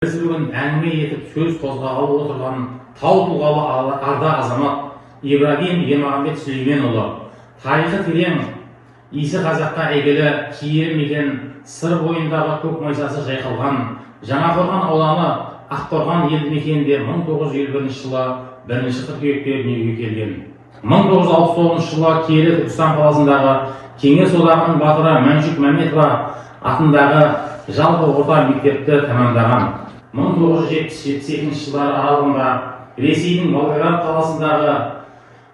Біз бүгін әңгіме етіп сөз қозғағалы отырған тау тұлғалы арда азамат Ибрагим Ермағанбет Сүлейменұлы, тарихы терең, исі қазаққа әйгілі киелі мекен сыр бойындағы көк майсасы жайқалған Жаңақорған ауданы Аққорған елді мекенінде 1951 жылы 1 қыркүйекте дүниеге келген. 1969 жылы киелі Түркістан қаласындағы Кеңес одағының батыры Мәншүк Мәметова атындағы жалпы орта мектепті тәмамдаған. 1978 жылдары аралығында Ресейдің Волгоград қаласындағы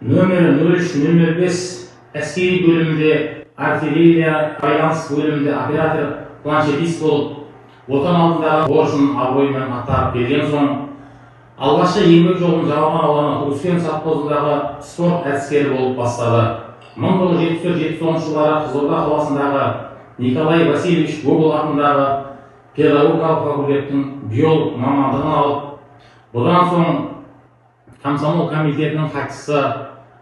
нөмірі 03-05 әскери бөлімінде артиллерия байланыс бөлімінде оператор планшетист болып, отан алдындағы борышын абыроймен атқарып келген соң, алғашқы еңбек жолын Жалған ауданы Өскен совхозындағы спорт әдіскері болып бастады. 1974-70 жылдары Қызылорда қаласындағы Николай Васильевич Гоголь атындағы педагогикалық факультеттің биолог мамандығын алып, бұдан соң комсомол комитетінің хатшысы,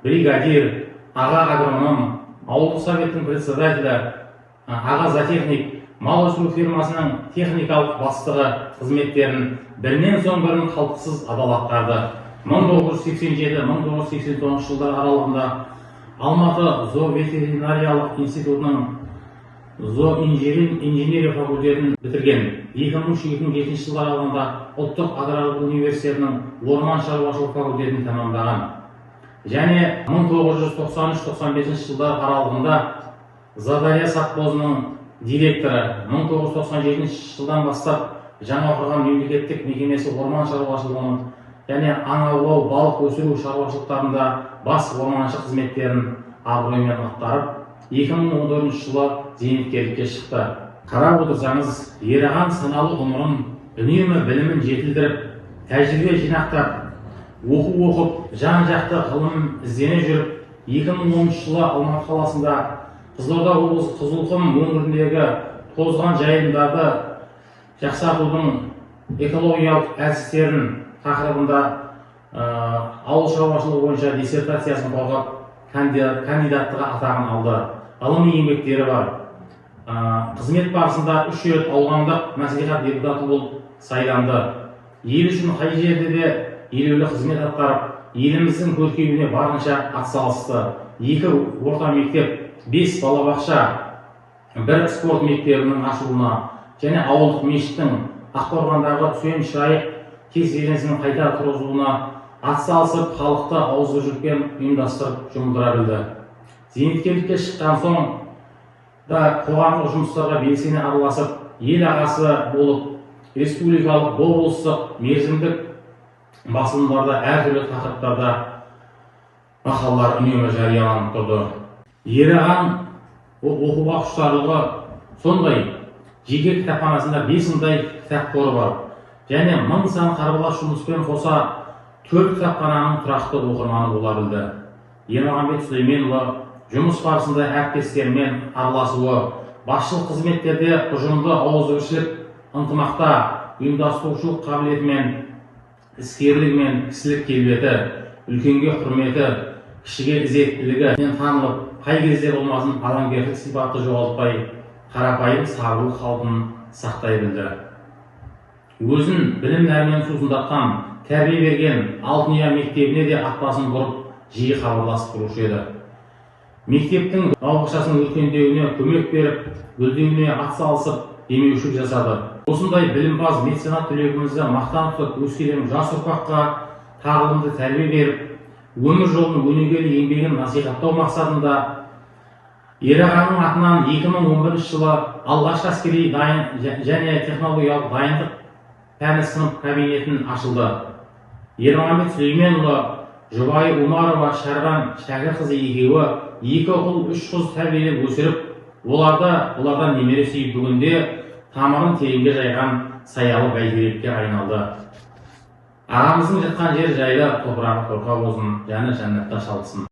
бригадир, аға агроном, ауылдық советтің председателі, аға зоотехник, мал өсіру фирмасының техникалық бастығы қызметтерін бірінен соң бірін қалтқысыз адал атқарды. 1987-1989 жылдар аралығында Алматы зооветеринариялық институтының зооинженерия факультетін бітірген. 2003-2007 жылдар аралығында ұлттық аграрлық университетінің орман шаруашылық факультетін тәмамдаған. Және 1993-95 жылдар аралығында Задария совхозының директоры, 1997 жылдан бастап Жаңақорған мемлекеттік мекемесі орман шаруашылығының және аң аулау, балық өсіру шаруашылықтарында бас орманшы қызметтерін абыроймен атқарып, 2014 жылы зейнеткерлікке шықты. Қарап отырсаңыз, Ераған саналы ғұмырын, үнемі білімін жетілдіріп, тәжірибе жинақтап, оқу оқып, жан-жақты ғылым іздене жүріп, 2010 жылы Алматы қаласында Қызылорда облысы Қызылқұм өңіріндегі тозған жайылымдарды жақсартудың экологиялық әдістерін тақырыбында ауыл шаруашылығы бойынша диссертациясын қорғап, кандидаттығы атағын алды. Ғылыми еңбектері бар. Қызмет барысында 3 рет аудандық мәслихат депутаты болып сайланды. Ел үшін қай жерде де елеулі қызмет атқарып, еліміздің көркеюіне барынша атсалысты. 2 орта мектеп, 5 балабақша, 1 спорт мектебінің ашылуына және ауылдық мешіттің Аққорғандағы Түсен Шайық кесенесінің қайта тұрғызуына атсалысып, халықты ауызбіршілікпен ұйымдастырып жұмылдыра білді. Зейнеткерлікке шыққан соң да қоғамдық жұмыстарға белсене араласып, ел ағасы болып, республикалық, облыстық, мерзімдік басылымдарда әртүрлі тақырыптарда мақалалар үнемі жарияланып тұрды. Ераған оқуға құштарлығы сондай, жеке кітапханасында 5000-дай кітап қоры бар. Және 1000 сан қарбалас жұмыспен қоса 4 кітапхананың тұрақты оқырманы бола білді. Ермағанбет Сүлейменұлы жұмыс барысында әріптестерімен араласуы, басшылық қызметтерде ұжымды ауызбіршілік, ынтымақта, ұйымдастырушылық қабілетімен, іскерлігімен, кісілік келбеті, үлкенге құрметі, кішіге ізеттілігі танылып, қай кезде болмасын адамгершілік сипатты жоғалтпай, қарапайым сабырлық қалпын сақтай білді. Өзін білім нәрімен сусындатқан, тәрбие берген Алтынұя мектебіне де атбасын бұрып, жиі хабарласып тұрушы еді. Мектептің балабақшасының өркендеуіне көмек беріп, гүлдеуіне атсалысып, демеушілік жасады. Осындай білімпаз меценат түлегімізді мақтан тұтып, өскелең жас ұрпаққа тағылымды тәрбие беріп, өмір жолының өнегелі еңбегін насихаттау мақсатында Ерағанның атынан 2011 жылы алғашқы әскери және технологиялық дайындық пәні сынып кабинетін ашылды. Ермағанбет Сүлейменұлы, жұбайы Умарова Шәрған Шәкірқызы екеуі 2 ұл 3 қыз тәрбиелеп өсіріп, олардан немере сүйіп бүгінде тамырын тереңге жайған саялы бәйтерекке айналды. Ағамыздың жатқан жер жайлы, топырағы торқа болсын, жаны жәннатта шалқысын.